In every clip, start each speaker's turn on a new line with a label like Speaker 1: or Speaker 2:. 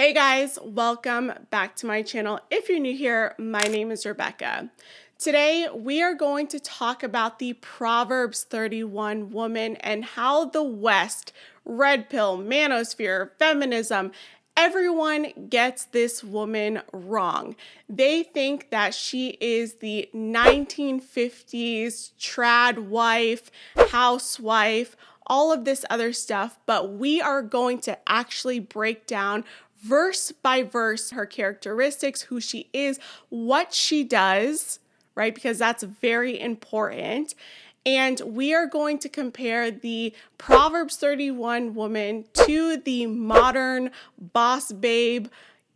Speaker 1: Hey guys, welcome back to my channel. If you're new here, my name is Rebecca. Today we are going to talk about the Proverbs 31 woman and how the West, red pill, manosphere, feminism, everyone gets this woman wrong. They think that she is the 1950s trad wife, housewife, all of this other stuff, but we are going to actually break down verse by verse her characteristics, who she is, what she does, right? Because that's very important. And we are going to compare the Proverbs 31 woman to the modern boss babe,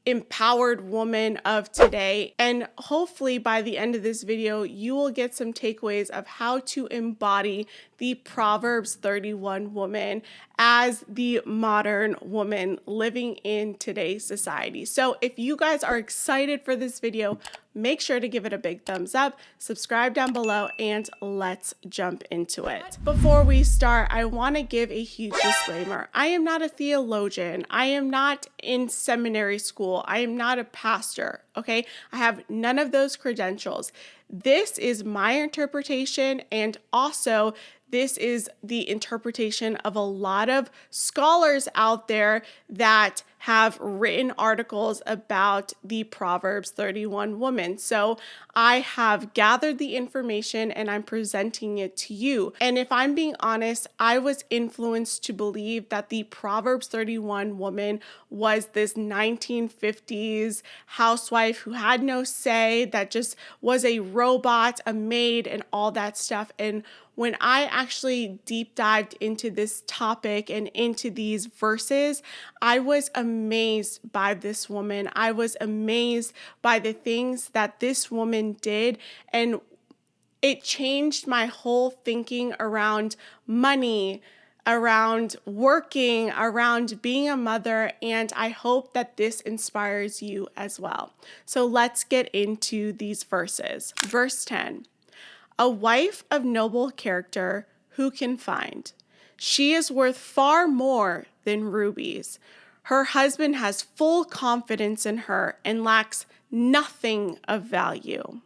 Speaker 1: empowered woman of today. And hopefully by the end of this video, you will get some takeaways of how to embody the Proverbs 31 woman as the modern woman living in today's society. So if you guys are excited for this video, make sure to give it a big thumbs up, subscribe down below, and let's jump into it. Before we start, I want to give a huge disclaimer. I am not a theologian. I am not in seminary school. I am not a pastor, okay? I have none of those credentials. This is my interpretation, and also this is the interpretation of a lot of scholars out there that have written articles about the Proverbs 31 woman. So I have gathered the information and I'm presenting it to you. And if I'm being honest, I was influenced to believe that the Proverbs 31 woman was this 1950s housewife who had no say, that just was a robot, a maid, and all that stuff. And when I actually deep dived into this topic and into these verses, I was amazed by this woman. I was amazed by the things that this woman did, and it changed my whole thinking around money, around working, around being a mother, and I hope that this inspires you as well. So let's get into these verses. Verse 10. A wife of noble character who can find? She is worth far more than rubies. Her husband has full confidence in her and lacks nothing of value.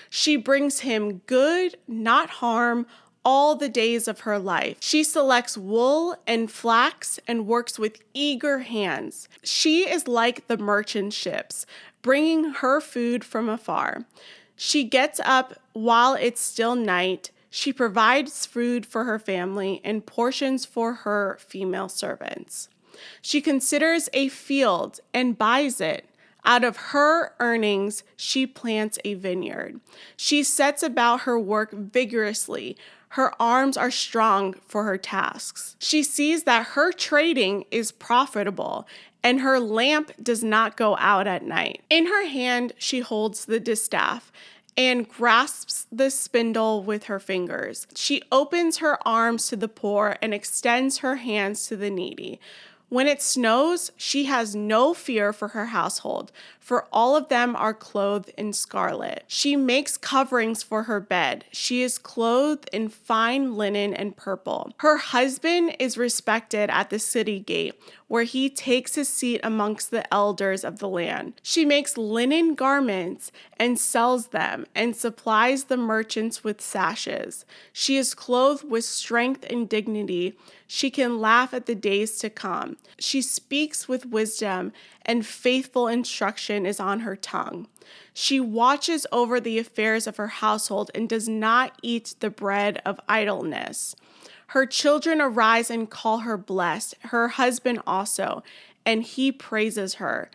Speaker 1: She brings him good, not harm, all the days of her life. She selects wool and flax and works with eager hands. She is like the merchant ships, bringing her food from afar. She gets up while it's still night. She provides food for her family and portions for her female servants. She considers a field and buys it. Out of her earnings, she plants a vineyard. She sets about her work vigorously. Her arms are strong for her tasks. She sees that her trading is profitable, and her lamp does not go out at night. In her hand, she holds the distaff and grasps the spindle with her fingers. She opens her arms to the poor and extends her hands to the needy. When it snows, she has no fear for her household, for all of them are clothed in scarlet. She makes coverings for her bed. She is clothed in fine linen and purple. Her husband is respected at the city gate, where he takes his seat amongst the elders of the land. She makes linen garments and sells them, and supplies the merchants with sashes. She is clothed with strength and dignity. She can laugh at the days to come. She speaks with wisdom, and faithful instruction is on her tongue. She watches over the affairs of her household and does not eat the bread of idleness. Her children arise and call her blessed, her husband also, and he praises her.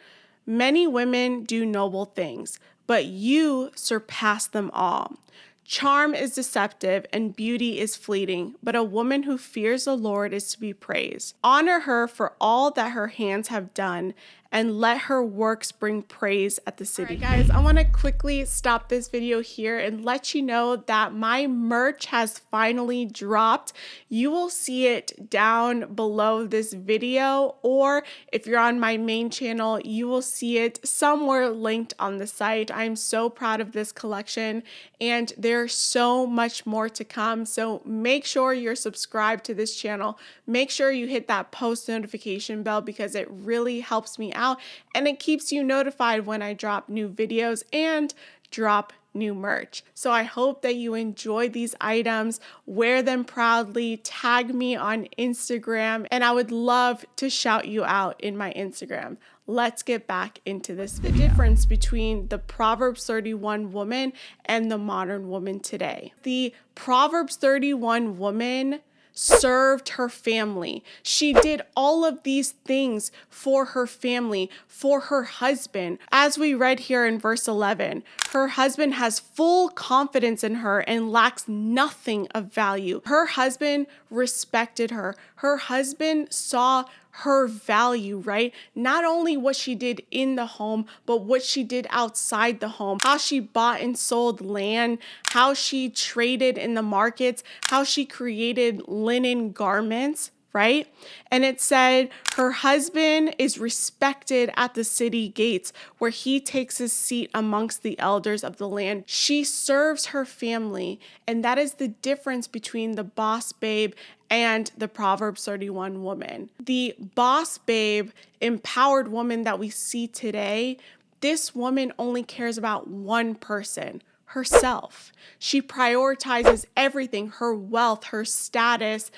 Speaker 1: Many women do noble things, but you surpass them all. Charm is deceptive and beauty is fleeting, but a woman who fears the Lord is to be praised. Honor her for all that her hands have done, and let her works bring praise at the city. All right, guys, I want to quickly stop this video here and let you know that my merch has finally dropped. You will see it down below this video, or if you're on my main channel, you will see it somewhere linked on the site. I'm so proud of this collection, and there There's so much more to come. So make sure you're subscribed to this channel. Make sure you hit that post notification bell because it really helps me out and it keeps you notified when I drop new videos and drop new merch. So I hope that you enjoy these items, wear them proudly, tag me on Instagram, and I would love to shout you out in my Instagram. Let's get back into this video. The difference between the Proverbs 31 woman and the modern woman today. The Proverbs 31 woman served her family. She did all of these things for her family, for her husband. As we read here in verse 11, her husband has full confidence in her and lacks nothing of value. Her husband respected her. Her husband saw her value, right? Not only what she did in the home, but what she did outside the home, how she bought and sold land, how she traded in the markets, how she created linen garments, right? And it said her husband is respected at the city gates where he takes his seat amongst the elders of the land. She serves her family, and that is the difference between the boss babe and the Proverbs 31 woman. The boss babe, empowered woman that we see today, this woman only cares about one person, herself. She prioritizes everything, her wealth, her status,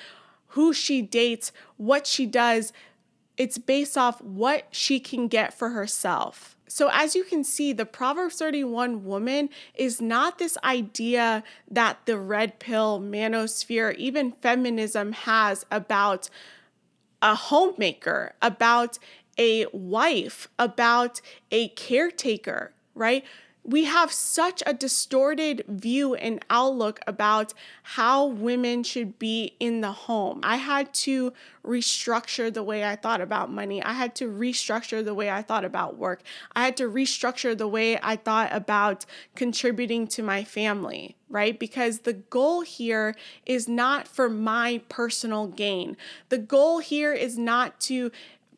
Speaker 1: who she dates, what she does. It's based off what she can get for herself. So as you can see, the Proverbs 31 woman is not this idea that the red pill, manosphere, even feminism has about a homemaker, about a wife, about a caretaker, right? We have such a distorted view and outlook about how women should be in the home. I had to restructure the way I thought about money. I had to restructure the way I thought about work. I had to restructure the way I thought about contributing to my family, right? Because the goal here is not for my personal gain. The goal here is not to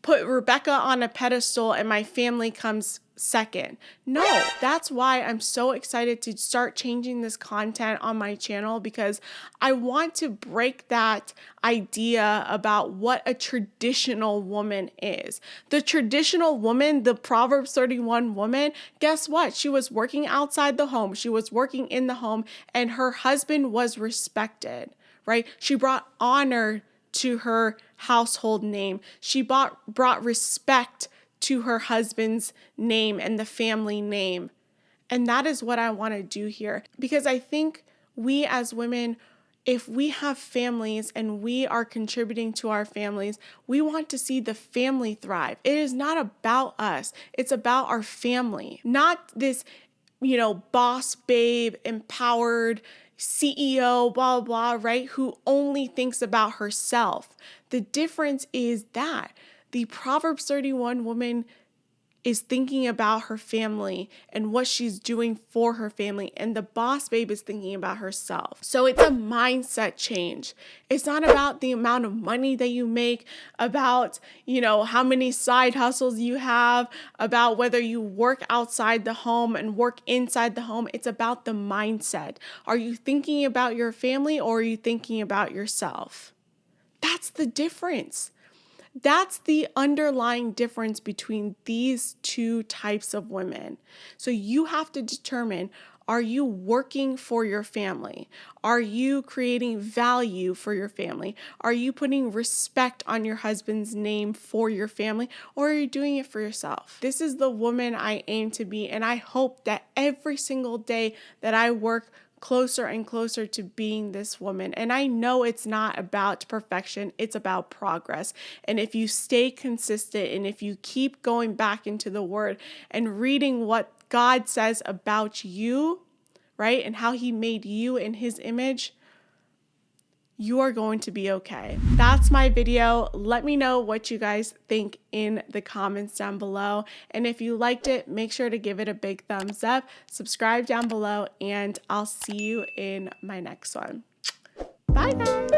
Speaker 1: put Rebecca on a pedestal and my family comes second. No, that's why I'm so excited to start changing this content on my channel, because I want to break that idea about what a traditional woman is. The traditional woman, the Proverbs 31 woman, guess what? She was working outside the home. She was working in the home, and her husband was respected, right? She brought honor to her household name. She brought respect to her husband's name and the family name. And that is what I want to do here, because I think we as women, if we have families and we are contributing to our families, we want to see the family thrive. It is not about us. It's about our family, not this, boss babe, empowered CEO, blah, blah, right? Who only thinks about herself. The difference is that the Proverbs 31 woman is thinking about her family and what she's doing for her family, and the boss babe is thinking about herself. So it's a mindset change. It's not about the amount of money that you make, about, how many side hustles you have, about whether you work outside the home and work inside the home. It's about the mindset. Are you thinking about your family, or are you thinking about yourself? That's the difference. That's the underlying difference between these two types of women. So you have to determine, are you working for your family? Are you creating value for your family? Are you putting respect on your husband's name for your family? Or are you doing it for yourself? This is the woman I aim to be, and I hope that every single day that I work closer and closer to being this woman. And I know it's not about perfection, it's about progress. And if you stay consistent, and if you keep going back into the Word and reading what God says about you, right, and how He made you in His image, you are going to be okay. That's my video. Let me know what you guys think in the comments down below. And if you liked it, make sure to give it a big thumbs up, subscribe down below, and I'll see you in my next one. Bye, guys.